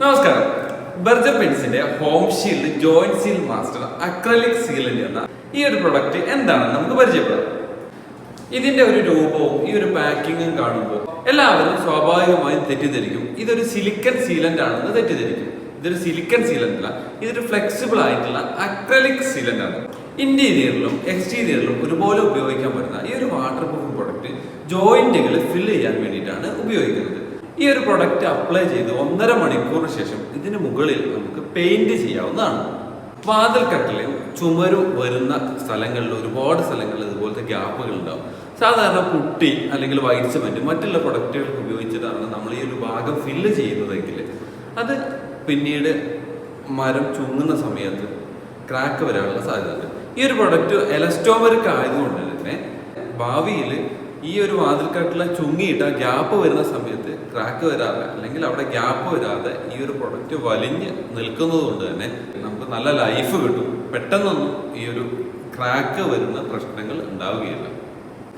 നമസ്കാരം. ബർജർ പെയിന്റ്സിന്റെ home shield joint seal master acrylic sealant എന്ന ഈ ഒരു പ്രൊഡക്റ്റ് എന്താണെന്ന് നമുക്ക് പരിചയപ്പെടാം. ഇതിന്റെ ഒരു രൂപവും ഈ ഒരു പാക്കിങ്ങും കാണുമ്പോൾ എല്ലാവരും സ്വാഭാവികമായും തെറ്റിദ്ധരിക്കും ഇതൊരു സിലിക്കൺ സീലന്റ് ആണെന്ന് തെറ്റിദ്ധരിക്കും. ഇതൊരു സിലിക്കൺ സീലന്റ് അല്ല, ഇതൊരു ഫ്ലെക്സിബിൾ ആയിട്ടുള്ള അക്രലിക് സീലന്റ് ആണ്. ഇന്റീരിയറിലും എക്സ്റ്റീരിയറിലും ഒരുപോലെ ഉപയോഗിക്കാൻ പറ്റുന്ന ഈ ഒരു വാട്ടർ പ്രൂഫ് പ്രൊഡക്റ്റ് ജോയിന്റുകൾ ഫില്ല് ചെയ്യാൻ വേണ്ടിയിട്ടാണ് ഉപയോഗിക്കുന്നത്. ഈ ഒരു പ്രൊഡക്റ്റ് അപ്ലൈ ചെയ്ത് 1.5 മണിക്കൂറിന് ശേഷം ഇതിന് മുകളിൽ നമുക്ക് പെയിന്റ് ചെയ്യാവുന്നതാണ്. വാതിൽ കട്ടിലും ചുമരും വരുന്ന സ്ഥലങ്ങളിൽ ഒരുപാട് സ്ഥലങ്ങളിൽ ഇതുപോലത്തെ ഗ്യാപ്പുകൾ ഉണ്ടാവും. സാധാരണ പുട്ടി അല്ലെങ്കിൽ വൈറ്റ് സിമെന്റ് മറ്റുള്ള പ്രൊഡക്റ്റുകൾക്ക് ഉപയോഗിച്ചിട്ടാണ് നമ്മൾ ഈ ഒരു ഭാഗം ഫില്ല് ചെയ്യുന്നതെങ്കിൽ അത് പിന്നീട് മരം ചുങ്ങുന്ന സമയത്ത് ക്രാക്ക് വരാനുള്ള സാധ്യതയുണ്ട്. ഈ ഒരു പ്രൊഡക്റ്റ് എലസ്റ്റോമറിക് ആയതുകൊണ്ട് തന്നെ ഭാവിയിൽ ഈ ഒരു വാതിൽക്കാട്ടിലെ ചുങ്ങിയിട്ട ഗ്യാപ്പ് വരുന്ന സമയത്ത് ക്രാക്ക് വരാതെ അല്ലെങ്കിൽ അവിടെ ഗ്യാപ്പ് വരാതെ ഈ ഒരു പ്രൊഡക്റ്റ് വലിഞ്ഞ് നിൽക്കുന്നത് കൊണ്ട് തന്നെ നമുക്ക് നല്ല ലൈഫ് കിട്ടും. പെട്ടെന്നൊന്നും ഈ ഒരു ക്രാക്ക് വരുന്ന പ്രശ്നങ്ങൾ ഉണ്ടാവുകയില്ല.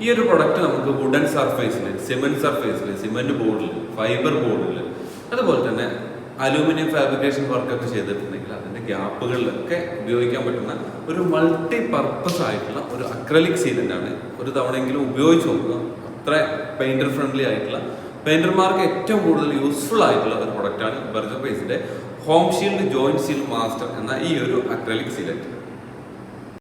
ഈ ഒരു പ്രൊഡക്റ്റ് നമുക്ക് വുഡൻ സർഫേസിൽ, സിമെന്റ് സർഫേസിൽ, സിമെന്റ് ബോർഡിൽ, ഫൈബർ ബോർഡിൽ, അതുപോലെ തന്നെ അലൂമിനിയം ഫാബ്രിക്കേഷൻ വർക്കൊക്കെ ചെയ്തിട്ടുണ്ടെങ്കിൽ അതിന്റെ ഗ്യാപ്പുകളിലൊക്കെ ഉപയോഗിക്കാൻ പറ്റുന്ന ഒരു മൾട്ടി പർപ്പസ് ആയിട്ടുള്ള ഒരു അക്രലിക് സീലന്റ് ആണ്. ഒരു തവണയെങ്കിലും ഉപയോഗിച്ച് നോക്കുക. അത്ര പെയിന്റർ ഫ്രണ്ട്ലി ആയിട്ടുള്ള, പെയിന്റർമാർക്ക് ഏറ്റവും കൂടുതൽ യൂസ്ഫുൾ ആയിട്ടുള്ള ഒരു പ്രൊഡക്റ്റാണ് ബർജർ പെയിന്റ്സിന്റെ home shield joint seal master എന്ന ഈ ഒരു അക്രലിക് സീലന്റ്.